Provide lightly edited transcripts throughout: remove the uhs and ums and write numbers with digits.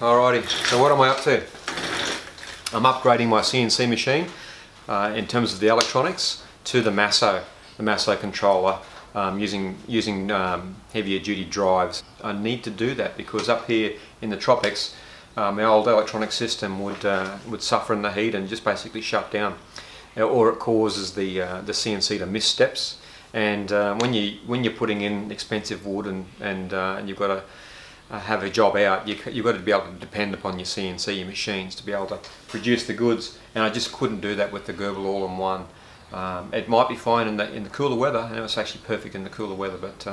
Alrighty, so what am I up to? I'm upgrading my CNC machine in terms of the electronics to the MASSO controller using heavier duty drives. I need to do that because up here in the tropics my old electronic system would suffer in the heat and just basically shut down, or it causes the CNC to miss steps. And when you're putting in expensive wood and you've got to have a job out, you've got to be able to depend upon your CNC machines to be able to produce the goods, and I just couldn't do that with the GRBL All-in-One. It might be fine in the cooler weather, and it's actually perfect in the cooler weather, but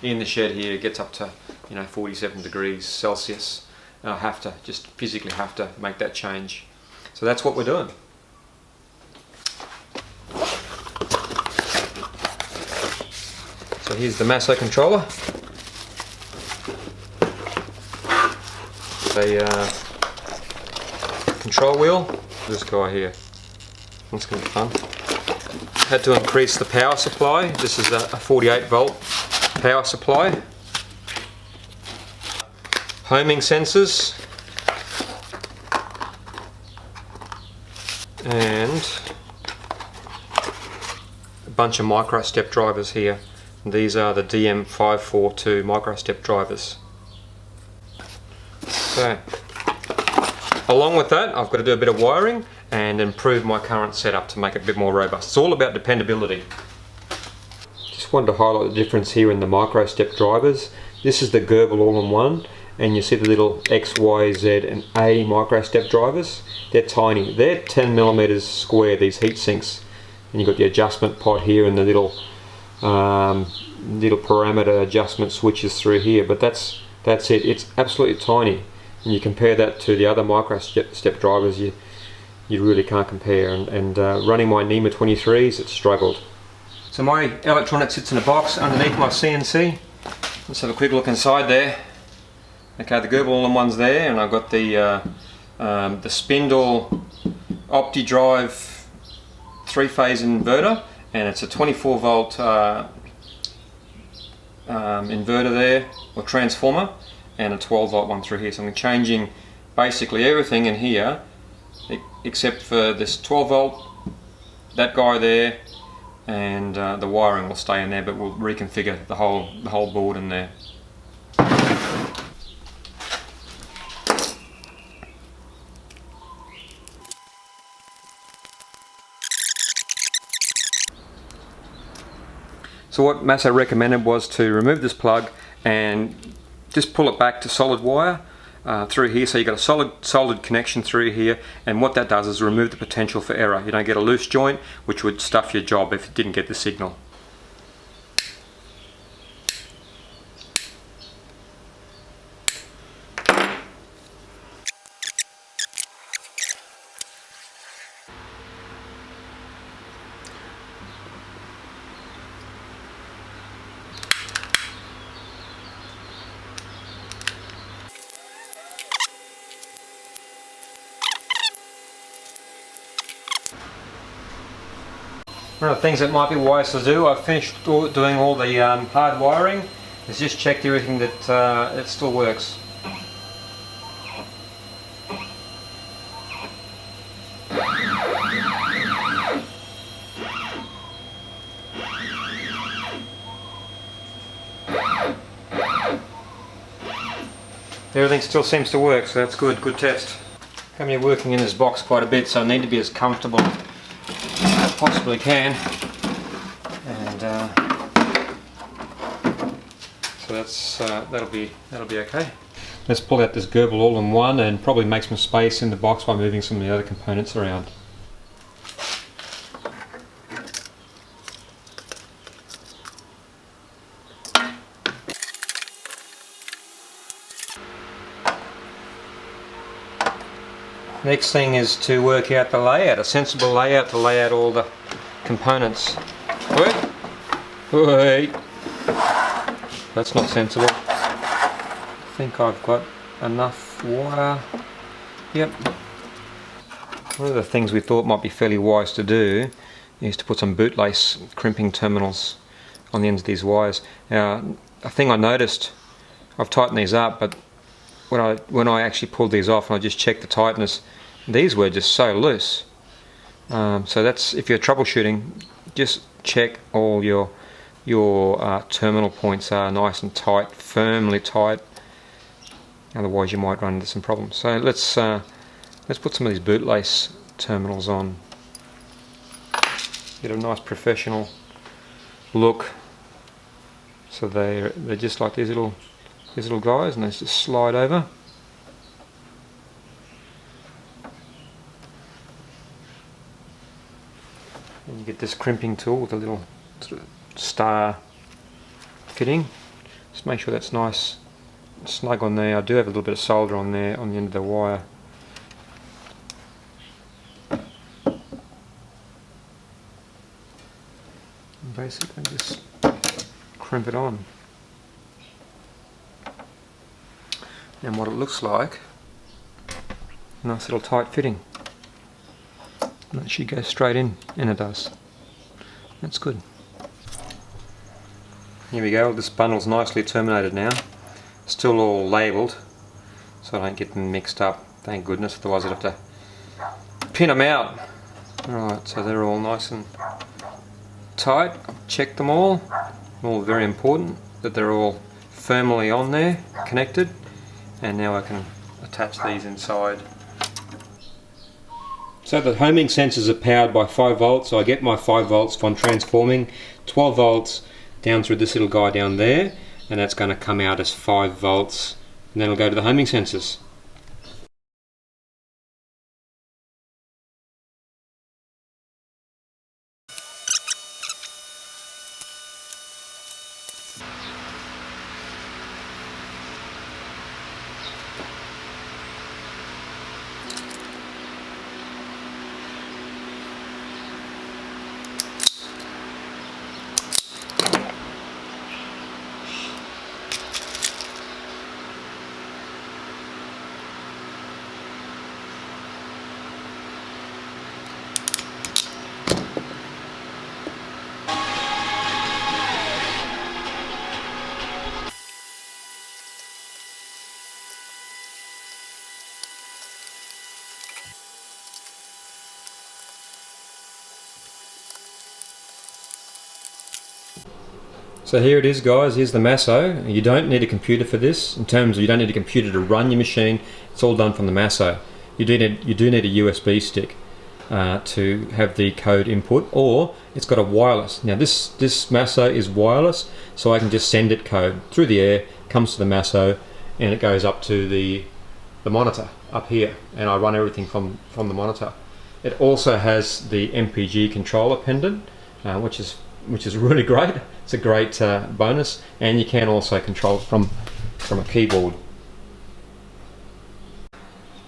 in the shed here it gets up to 47 degrees Celsius, and I have to just physically have to make that change. So that's what we're doing. So here's the MASSO controller. A control wheel, this guy here, that's going to be fun. Had to increase the power supply. This is a 48 volt power supply. Homing sensors and a bunch of Microstep drivers here. These are the DM542 Microstep drivers. So, along with that, I've got to do a bit of wiring and improve my current setup to make it a bit more robust. It's all about dependability. Just wanted to highlight the difference here in the Microstep drivers. This is the GRBL All-in-One, and you see the little X, Y, Z and A Microstep drivers. They're tiny. They're 10 millimeters square, these heat sinks. And you've got the adjustment pot here and the little parameter adjustment switches through here, but that's it. It's absolutely tiny. And you compare that to the other Microstep drivers, you really can't compare. And running my NEMA 23s, it struggled. So my electronics sits in a box underneath my CNC. Let's have a quick look inside there. Okay, the GRBL All-in-One's there, and I've got the spindle OptiDrive 3-phase inverter, and it's a 24 volt inverter there, or transformer, and a 12 volt one through here. So I'm changing basically everything in here except for this 12 volt, that guy there, and the wiring will stay in there, but we'll reconfigure the whole board in there. So what MASSO recommended was to remove this plug and just pull it back to solid wire through here, so you've got a solid connection through here, and what that does is remove the potential for error. You don't get a loose joint which would stuff your job if you didn't get the signal. One of the things that might be wise to do, I've finished doing all the hard wiring, is just checked everything that it still works. Everything still seems to work, so that's good test. I'm working in this box quite a bit, so I need to be as comfortable as I possibly can, and so that's that'll be okay. Let's pull out this GRBL All-in-One and probably make some space in the box by moving some of the other components around. Next thing is to work out the layout, a sensible layout to lay out all the components. Wait, that's not sensible. I think I've got enough wire. Yep. One of the things we thought might be fairly wise to do is to put some bootlace crimping terminals on the ends of these wires. Now, a thing I noticed, I've tightened these up, but when I actually pulled these off and I just checked the tightness, these were just so loose. So that's, if you're troubleshooting, just check all your terminal points are nice and tight, firmly tight. Otherwise you might run into some problems. So let's put some of these bootlace terminals on. Get a nice professional look. So they're just like these little guys, and they just slide over. And you get this crimping tool with a little sort of star fitting. Just make sure that's nice and snug on there. I do have a little bit of solder on there on the end of the wire. And basically just crimp it on. And what it looks like, nice little tight fitting. And that should go straight in, and it does. That's good. Here we go, this bundle's nicely terminated now. Still all labelled, so I don't get them mixed up, thank goodness, otherwise I'd have to pin them out. Alright, so they're all nice and tight. I've checked them all very important, that they're all firmly on there, connected. And now I can attach these inside. So the homing sensors are powered by 5 volts, so I get my 5 volts from transforming 12 volts down through this little guy down there, and that's going to come out as 5 volts, and then it'll go to the homing sensors. So here it is, guys, here's the MASSO. You don't need a computer for this, in terms of you don't need a computer to run your machine. It's all done from the MASSO. You do need a USB stick to have the code input, or it's got a wireless. Now this MASSO is wireless, so I can just send it code through the air, comes to the MASSO, and it goes up to the monitor up here, and I run everything from the monitor. It also has the MPG controller pendant, which is really great. It's a great bonus, and you can also control it from a keyboard.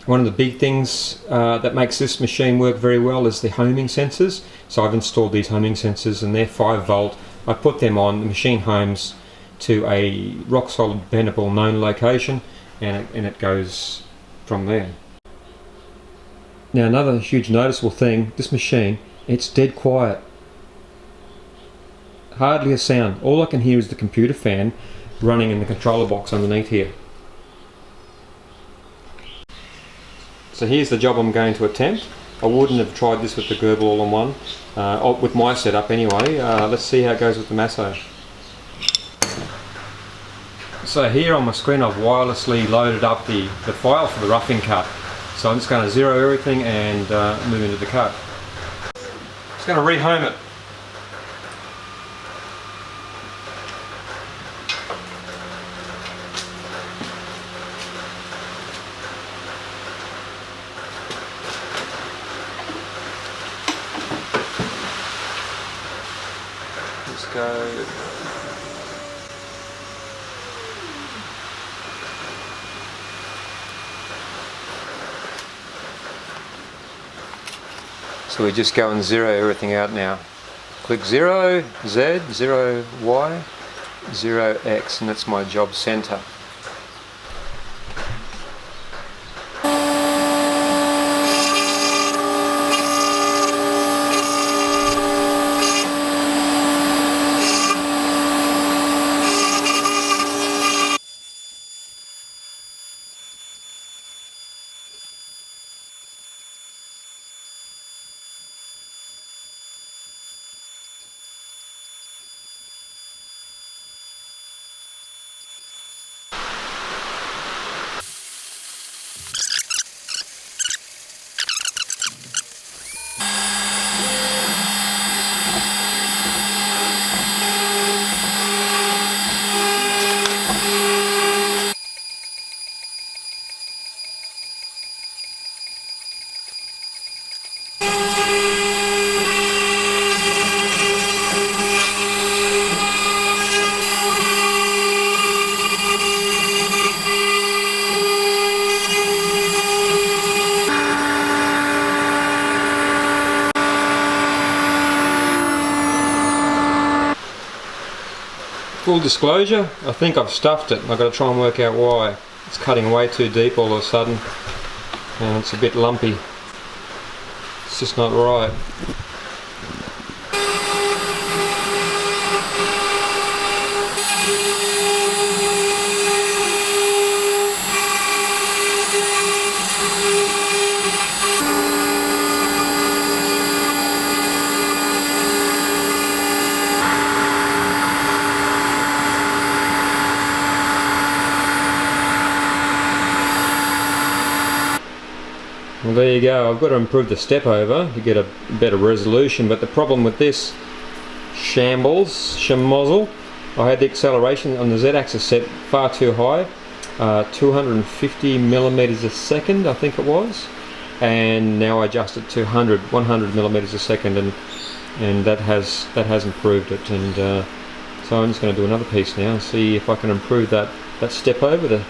One of the big things that makes this machine work very well is the homing sensors. So I've installed these homing sensors, and they're 5 volt. I put them on, the machine homes to a rock solid dependable known location, and it goes from there. Now another huge noticeable thing, this machine, it's dead quiet. Hardly a sound. All I can hear is the computer fan running in the controller box underneath here. So here's the job I'm going to attempt. I wouldn't have tried this with the GRBL All-in-One, with my setup anyway. Let's see how it goes with the MASSO. So here on my screen I've wirelessly loaded up the file for the roughing cut. So I'm just going to zero everything and move into the cut. Just going to rehome it. Let's go. So we just go and zero everything out now. Click 0, Z, 0, Y, 0, X, and that's my job center. Full disclosure, I think I've stuffed it. I've got to try and work out why. It's cutting way too deep all of a sudden, and it's a bit lumpy. It's just not right. Well, there you go. I've got to improve the step over to get a better resolution, but the problem with this schmozzle, I had the acceleration on the Z-axis set far too high, 250 millimeters a second I think it was, and now I adjust it to 100 millimeters a second, and that has improved it. And so I'm just going to do another piece now and see if I can improve that step over, the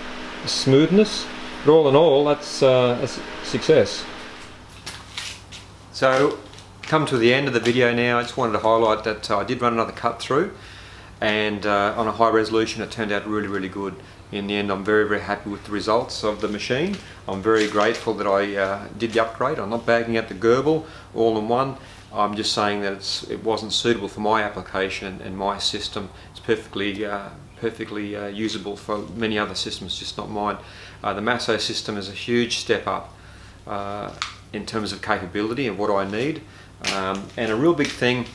smoothness. But all in all, that's a success. So, come to the end of the video now. I just wanted to highlight that I did run another cut through, and on a high resolution it turned out really good. In the end, I'm very happy with the results of the machine. I'm very grateful that I did the upgrade. I'm not bagging out the GRBL All-in-One. I'm just saying that it wasn't suitable for my application and my system. It's perfectly usable for many other systems, just not mine. The MASSO system is a huge step up in terms of capability and what I need, and a real big thing,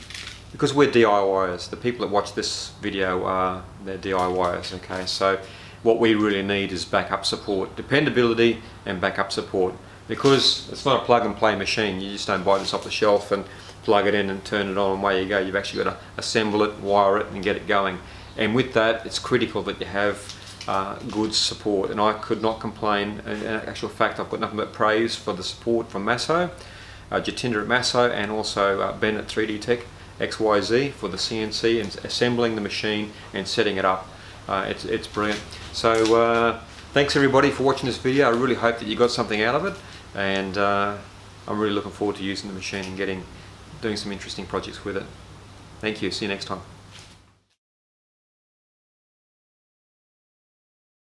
because we're DIYers. The people that watch this video they're DIYers. Okay, so what we really need is backup support, dependability and backup support, because it's not a plug and play machine. You just don't buy this off the shelf and plug it in and turn it on and away you go. You've actually got to assemble it, wire it and get it going. And with that, it's critical that you have good support, and I could not complain. In actual fact, I've got nothing but praise for the support from MASSO, Jatinder at MASSO, and also Ben at 3D Tech XYZ for the CNC and assembling the machine and setting it up. It's brilliant. So thanks everybody for watching this video. I really hope that you got something out of it, and I'm really looking forward to using the machine and doing some interesting projects with it. Thank you. See you next time.